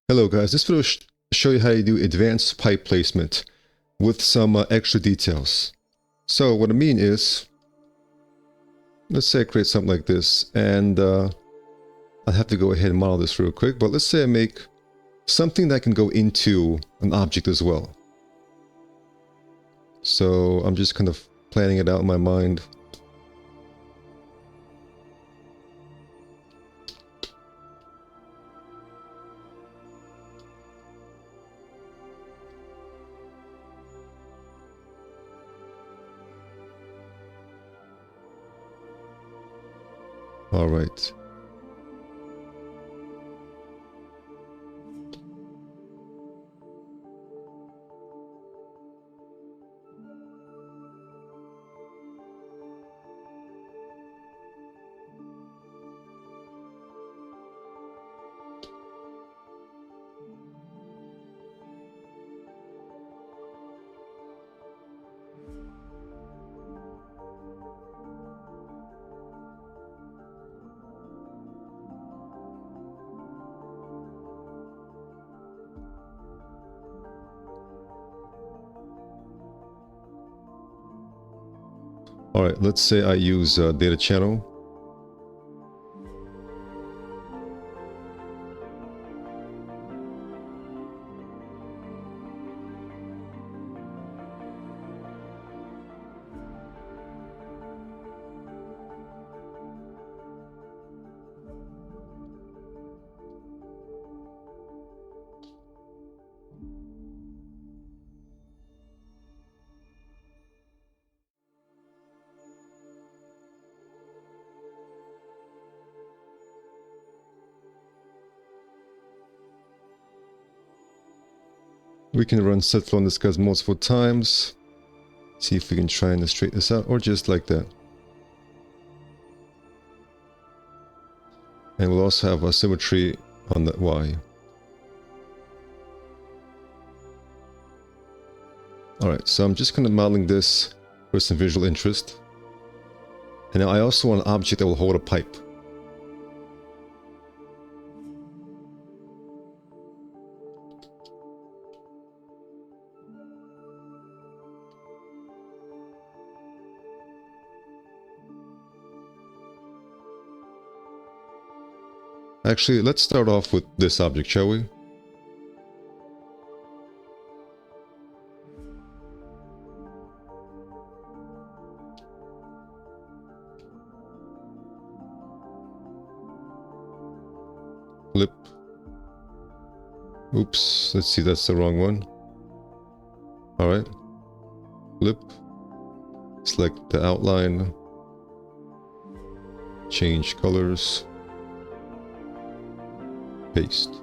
Hello guys, this video will show you how you do advanced pipe placement with some extra details. So what I mean is, let's say I create something like this, and I'll have to go ahead and model this real quick, but let's say I make something that can go into an object as well. So I'm just kind of planning it out in my mind. All right. All right, let's say I use data channel. We can run set flow on this guys multiple times. See if we can try and straighten this out, or just like that. And we'll also have a symmetry on that Y. Alright, so I'm just kind of modeling this for some visual interest. And now I also want an object that will hold a pipe. Actually, let's start off with this object, shall we? Flip. Oops, let's see, that's the wrong one. Alright. Flip. Select the outline. Change colors. Paste.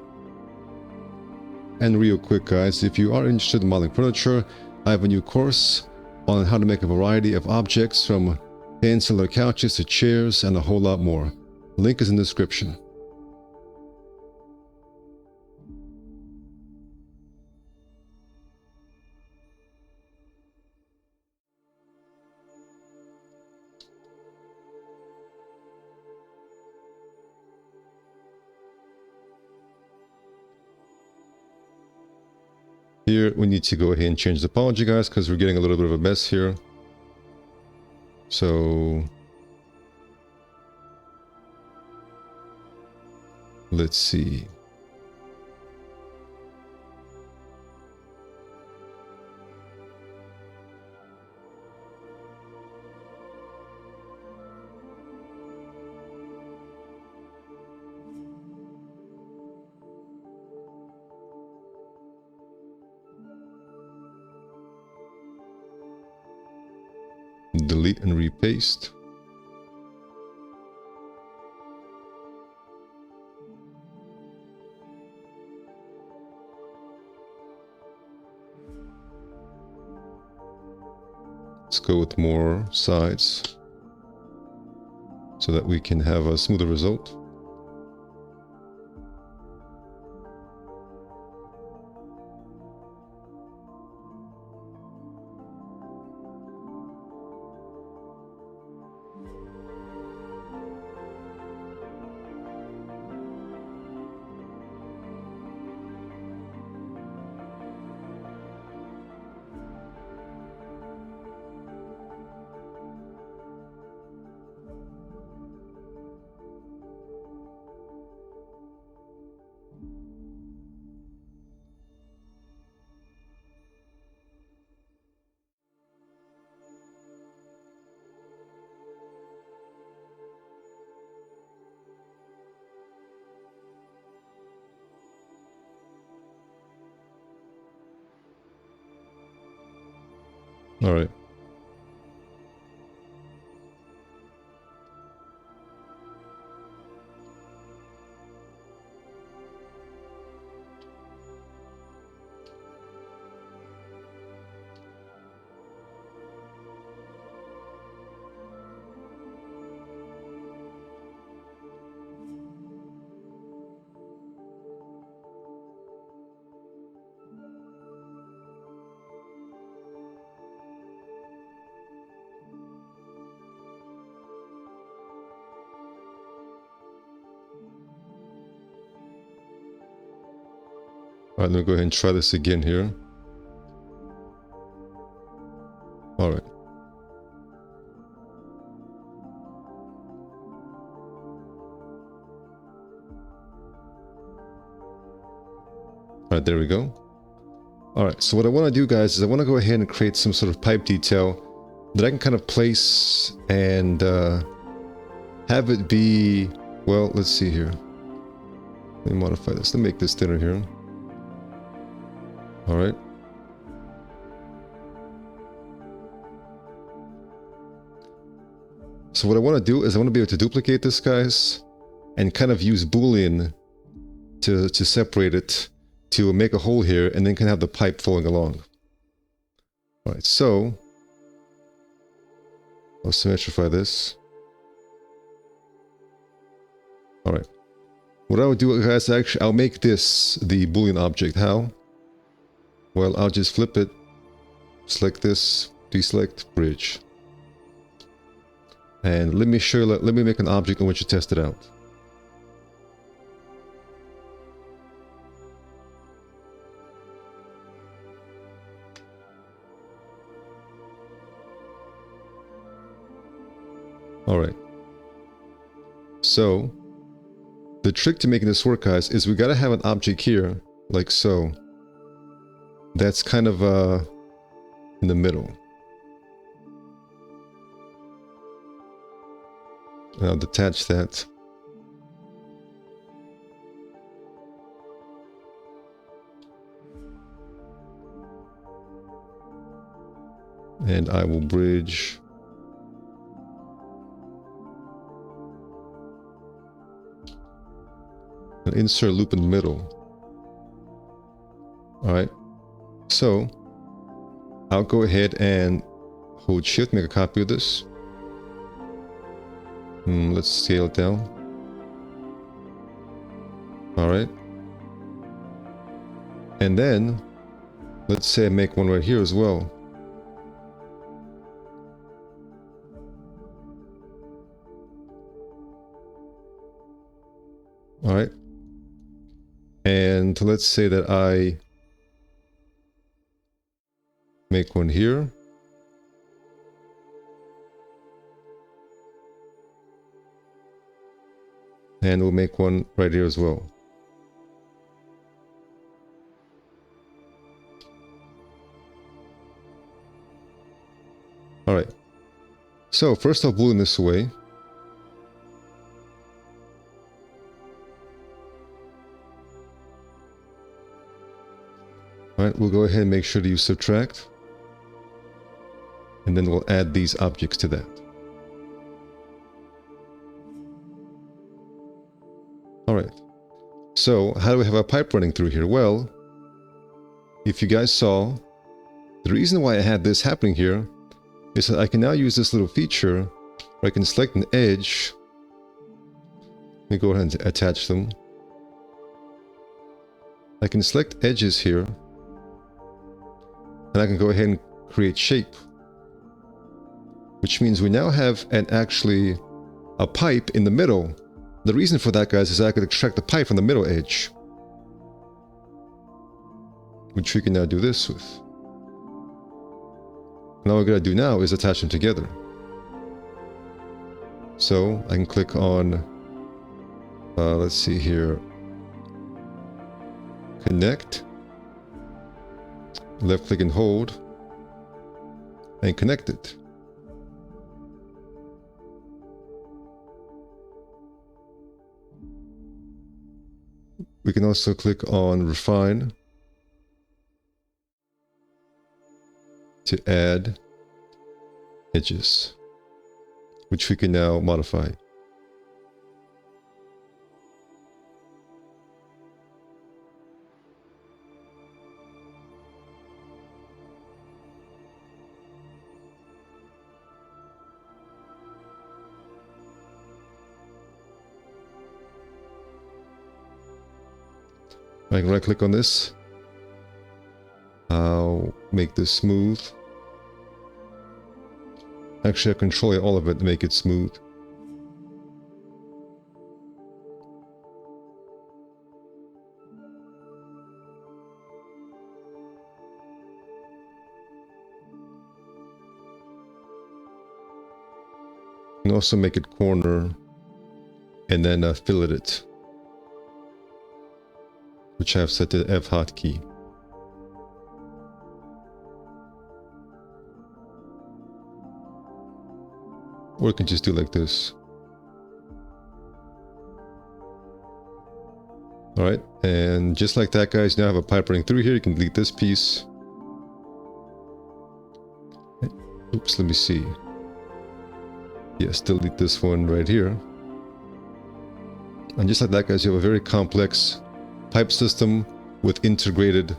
And real quick guys, if you are interested in modeling furniture, I have a new course on how to make a variety of objects from hand-cylinder couches to chairs and a whole lot more. Link is in the description. Here we need to go ahead and change the topology guys, because we're getting a little bit of a mess here. So let's see. Delete and repaste. Let's go with more sides so that we can have a smoother result. All right. All right, let me go ahead and try this again here. All right. All right, there we go. All right, so what I want to do, guys, is I want to go ahead and create some sort of pipe detail that I can kind of place and have it be, well, let's see here. Let me modify this. Let me make this thinner here. All right. So what I want to do is I want to be able to duplicate this, guys, and kind of use Boolean to separate it, to make a hole here, and then kind of have the pipe flowing along. All right, so I'll symmetrify this. All right. What I would do, guys, actually, I'll make this the Boolean object. How? Well, I'll just flip it, select this, deselect, bridge. And let me make an object in which to test it out. All right. So the trick to making this work, guys, is we got to have an object here, like so. That's kind of in the middle. And I'll detach that. And I will bridge. And insert loop in the middle. All right. So I'll go ahead and hold Shift, make a copy of this. Let's scale it down. All right. And then let's say I make one right here as well. All right. And let's say that I make one here. And we'll make one right here as well. All right. So first I'll Boolean this away. All right, we'll go ahead and make sure to use subtract. And then we'll add these objects to that. All right. So how do we have a pipe running through here? Well, if you guys saw, the reason why I had this happening here is that I can now use this little feature where I can select an edge. Let me go ahead and attach them. I can select edges here. And I can go ahead and create shape. Which means we now have actually a pipe in the middle. The reason for that, guys, is I could extract the pipe from the middle edge. Which we can now do this with. And all we're going to do now is attach them together. So I can click on, let's see here, connect. Left click and hold, and connect it. We can also click on refine to add edges, which we can now modify. I can right click on this. I'll make this smooth. Actually, I control all of it to make it smooth. And also make it corner and then fillet it, which I have set to the F hotkey. Or you can just do like this. Alright, and just like that, guys, now I have a pipe running through here. You can delete this piece. Oops, let me see. Yes, delete this one right here. And just like that, guys, you have a very complex pipe system with integrated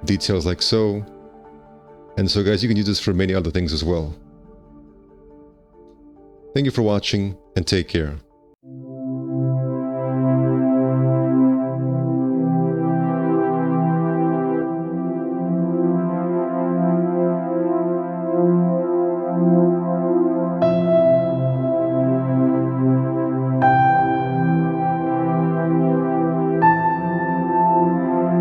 details like so. And so, guys, you can use this for many other things as well. Thank you for watching, and take care.